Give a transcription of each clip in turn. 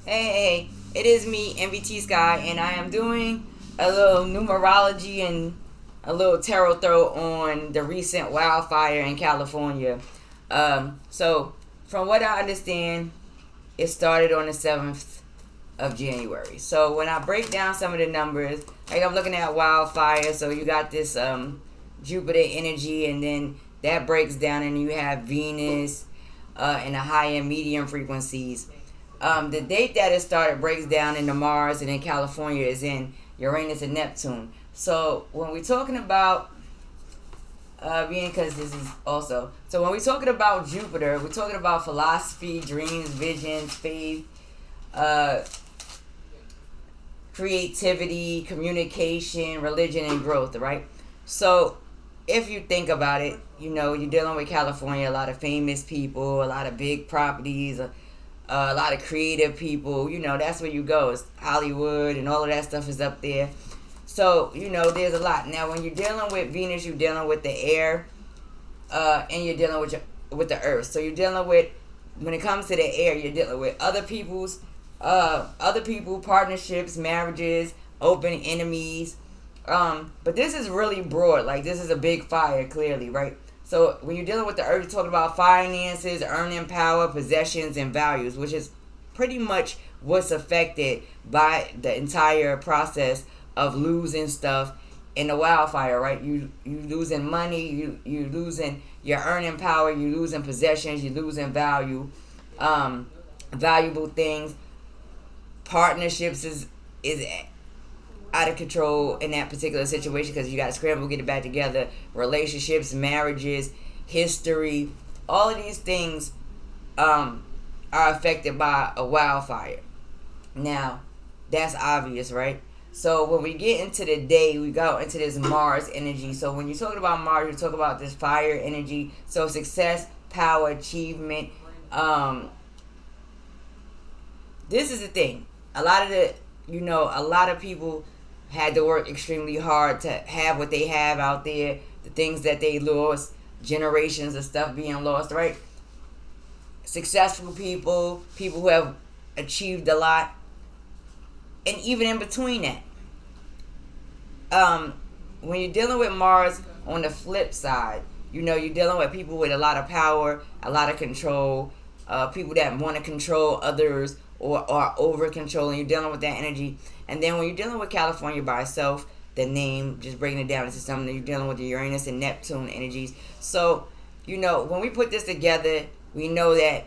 Hey, it is me, Nbtsky, and I am doing a little numerology and a little tarot throw on the recent wildfire in California. So, from what I understand, it started on the 7th of January. So, when I break down some of the numbers, like I'm looking at wildfire, so you got this Jupiter energy, and then that breaks down, and you have Venus in the high and medium frequencies. The date that it started breaks down into Mars, and in California is in Uranus and Neptune. So when we're talking about being, because this is also, so when we're talking about Jupiter, we're talking about philosophy, dreams, visions, faith, uh, creativity, communication, religion, and growth, right? So if you think about it, you're dealing with California, a lot of famous people, a lot of big properties, a lot of creative people. That's where you go. It's Hollywood, and all of that stuff is up there. So, there's a lot. Now, when you're dealing with Venus, you're dealing with the air, and you're dealing with the earth. So you're dealing with, when it comes to the air, you're dealing with other people, partnerships, marriages, open enemies. But this is really broad. Like, this is a big fire, clearly, right? So when you're dealing with the earth, you're talking about finances, earning power, possessions, and values, which is pretty much what's affected by the entire process of losing stuff in the wildfire, right? You losing money, you losing your earning power, you losing possessions, you losing valuable things. Partnerships is out of control in that particular situation, because you got to scramble, get it back together. Relationships, marriages, history, all of these things are affected by a wildfire. Now, that's obvious, right? So when we get into the day, we go into this Mars energy. So when you're talking about Mars, you're talking about this fire energy. So success, power, achievement. This is the thing. A lot of people had to work extremely hard to have what they have out there, the things that they lost, generations of stuff being lost, right? Successful people who have achieved a lot, and even in between that. When you're dealing with Mars on the flip side, you're dealing with people with a lot of power, a lot of control, people that want to control others or are over controlling. You're dealing with that energy. And then when you're dealing with California by itself, the name, just breaking it down into something, that you're dealing with the Uranus and Neptune energies. So, when we put this together, we know that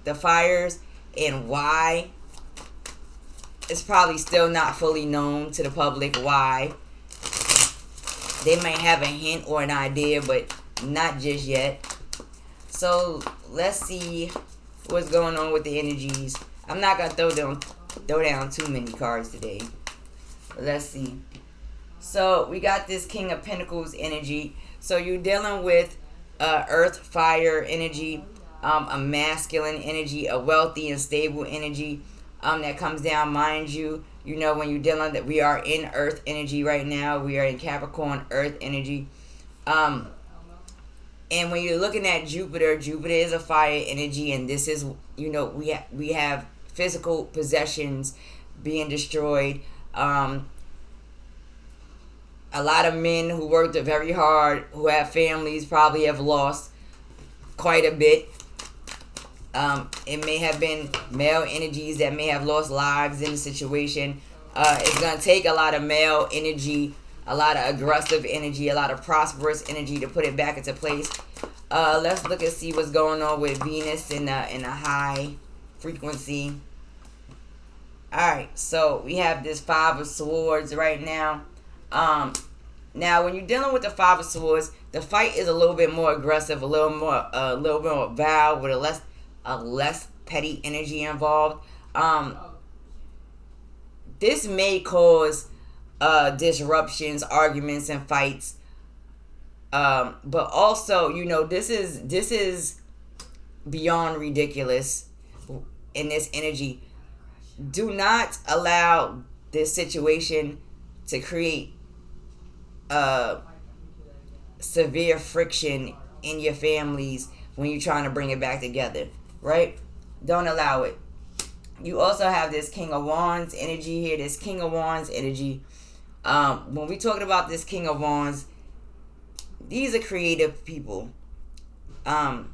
the fires and why, it's probably still not fully known to the public why. They might have a hint or an idea, but not just yet. So let's see what's going on with the energies. I'm not gonna throw down too many cards today. But let's see. So we got this King of Pentacles energy. So you're dealing with earth, fire energy, a masculine energy, a wealthy and stable energy that comes down. Mind you, when you're dealing that we are in earth energy right now. We are in Capricorn earth energy. And when you're looking at Jupiter is a fire energy, and this is, we have physical possessions being destroyed. A lot of men who worked very hard, who have families, probably have lost quite a bit. It may have been male energies that may have lost lives in the situation. It's going to take a lot of male energy, a lot of aggressive energy, a lot of prosperous energy to put it back into place. Let's look and see what's going on with Venus in a high frequency. Alright, so we have this Five of Swords right now. Now when you're dealing with the Five of Swords, the fight is a little bit more aggressive, a little bit more vile, with a less petty energy involved. This may cause disruptions, arguments, and fights. But also, this is beyond ridiculous in this energy. Do not allow this situation to create severe friction in your families when you're trying to bring it back together, right? Don't allow it. You also have this King of Wands energy here. This King of Wands energy. When we talking about this King of Wands, these are creative people. No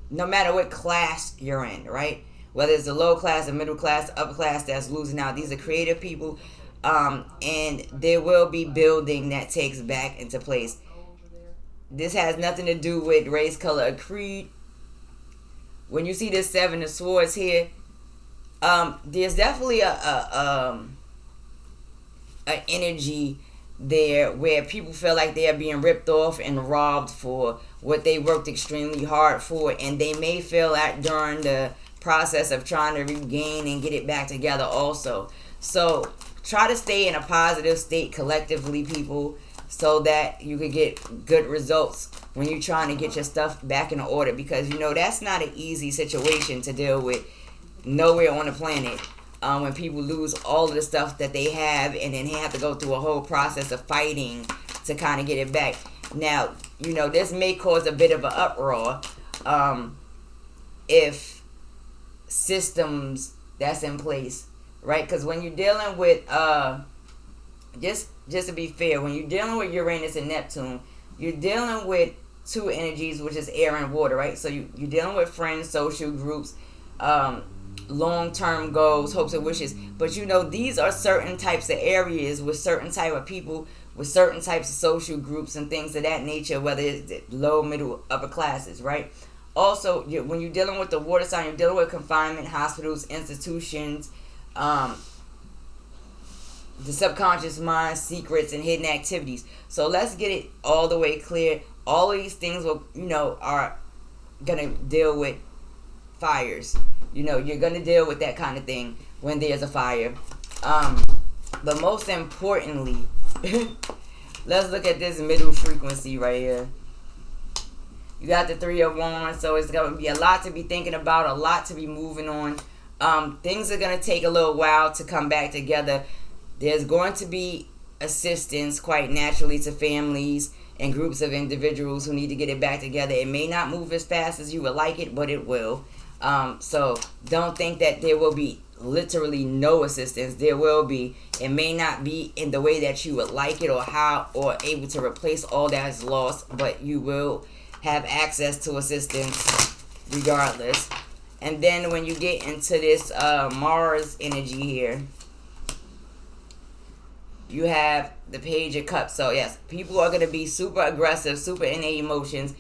matter what class you're in, right? Whether it's the low class, the middle class, the upper class that's losing out. These are creative people. And there will be building that takes back into place. This has nothing to do with race, color, or creed. When you see this Seven of Swords here, there's definitely a energy there where people feel like they are being ripped off and robbed for what they worked extremely hard for, and they may feel that during the process of trying to regain and get it back together also. So try to stay in a positive state collectively, people, so that you could get good results when you're trying to get your stuff back in order, because that's not an easy situation to deal with nowhere on the planet. When people lose all of the stuff that they have and then have to go through a whole process of fighting to kind of get it back. Now, this may cause a bit of an uproar if systems that's in place, right? Because when you're dealing with, just to be fair, when you're dealing with Uranus and Neptune, you're dealing with two energies, which is air and water, right? So you're dealing with friends, social groups, long-term goals, hopes and wishes. But these are certain types of areas with certain type of people, with certain types of social groups and things of that nature, whether it's low, middle, upper classes, right? Also, when you're dealing with the water sign, you're dealing with confinement, hospitals, institutions, the subconscious mind, secrets, and hidden activities. So let's get it all the way clear. All of these things will, are gonna deal with fires. You're gonna deal with that kind of thing when there's a fire. But most importantly, let's look at this middle frequency right here. You got the Three of Wands, so it's gonna be a lot to be thinking about, a lot to be moving on. Things are gonna take a little while to come back together. There's going to be assistance quite naturally to families and groups of individuals who need to get it back together. It may not move as fast as you would like it, but it will. So don't think that there will be literally no assistance. There will be. It may not be in the way that you would like it or how or able to replace all that is lost, but you will have access to assistance regardless. And then when you get into this Mars energy here, you have the Page of Cups. So yes, people are going to be super aggressive, super in their emotions.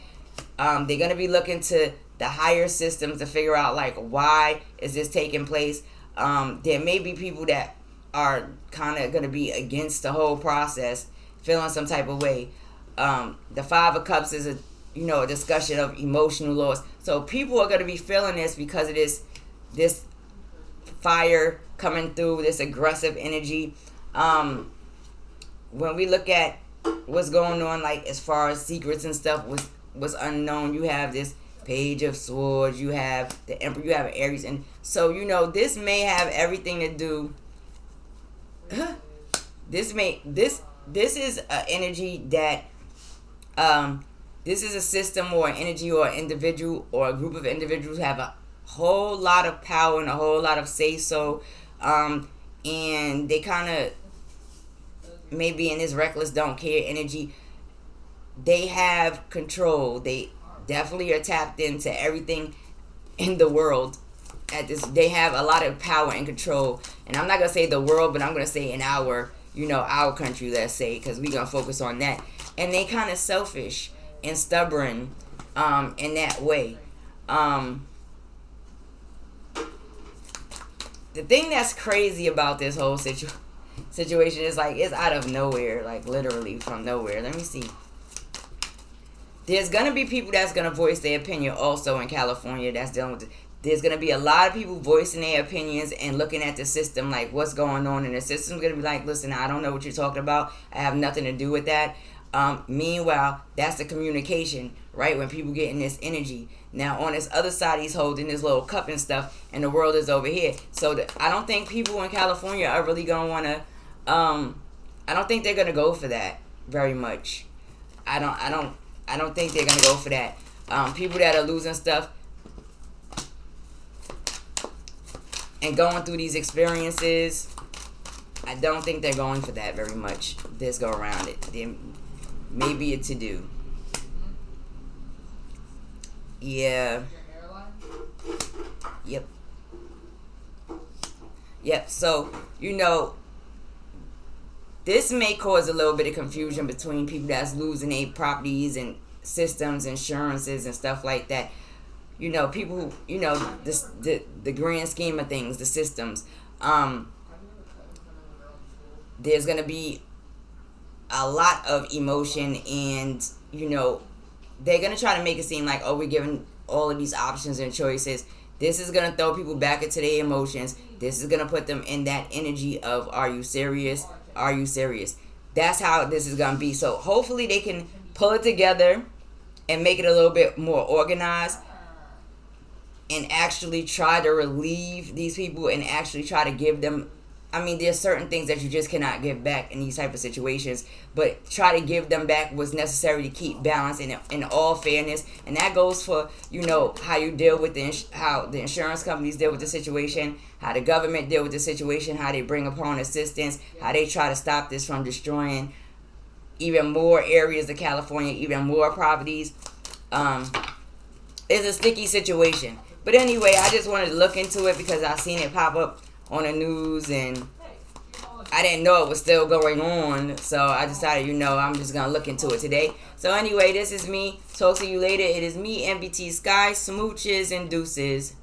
They're going to be looking to the higher systems to figure out why is this taking place. There may be people that are kind of going to be against the whole process, feeling some type of way. The Five of Cups is a discussion of emotional loss. So people are going to be feeling this because of this fire coming through, this aggressive energy. When we look at what's going on, as far as secrets and stuff was unknown, you have this Page of Swords, you have the Emperor, you have Aries, and so this may have everything to do. This is an energy that this is a system or an energy or an individual or a group of individuals have a whole lot of power and a whole lot of say so, and they kind of maybe in this reckless don't care energy. They have control. They definitely are tapped into everything in the world at this. They have a lot of power and control, and I'm not gonna say the world, but I'm gonna say in our our country, let's say, because we're gonna focus on that. And they kind of selfish and stubborn in that way. The thing that's crazy about this whole situation is it's out of nowhere, literally from nowhere. Let me see. There's going to be people that's going to voice their opinion also in California that's dealing with it. There's going to be a lot of people voicing their opinions and looking at the system, what's going on. And the system's going to be listen, I don't know what you're talking about. I have nothing to do with that. Meanwhile, that's the communication, right? When people get in this energy. Now, on this other side, he's holding this little cup and stuff, and the world is over here. So I don't think people in California are really going to want to, I don't think they're going to go for that very much. I don't think they're gonna go for that. People that are losing stuff, and going through these experiences, I don't think they're going for that very much this go around. Maybe a to-do. Yeah. Yep. So, this may cause a little bit of confusion between people that's losing their properties and systems, insurances, and stuff like that. People who, the grand scheme of things, the systems. There's going to be a lot of emotion, and, they're going to try to make it seem like, oh, we're giving all of these options and choices. This is going to throw people back into their emotions. This is going to put them in that energy of, are you serious? Are you serious? That's how this is going to be. So hopefully they can pull it together and make it a little bit more organized and actually try to relieve these people and actually try to give them, there's certain things that you just cannot give back in these type of situations, but try to give them back what's necessary to keep balance in all fairness. And that goes for, how you deal with how the insurance companies deal with the situation, how the government deal with the situation, how they bring upon assistance, how they try to stop this from destroying even more areas of California, even more properties. It's a sticky situation. But anyway, I just wanted to look into it because I seen it pop up on the news, and I didn't know it was still going on, so I decided, I'm just going to look into it today. So anyway, this is me. Talk to you later. It is me, Nbtsky. Smooches and deuces.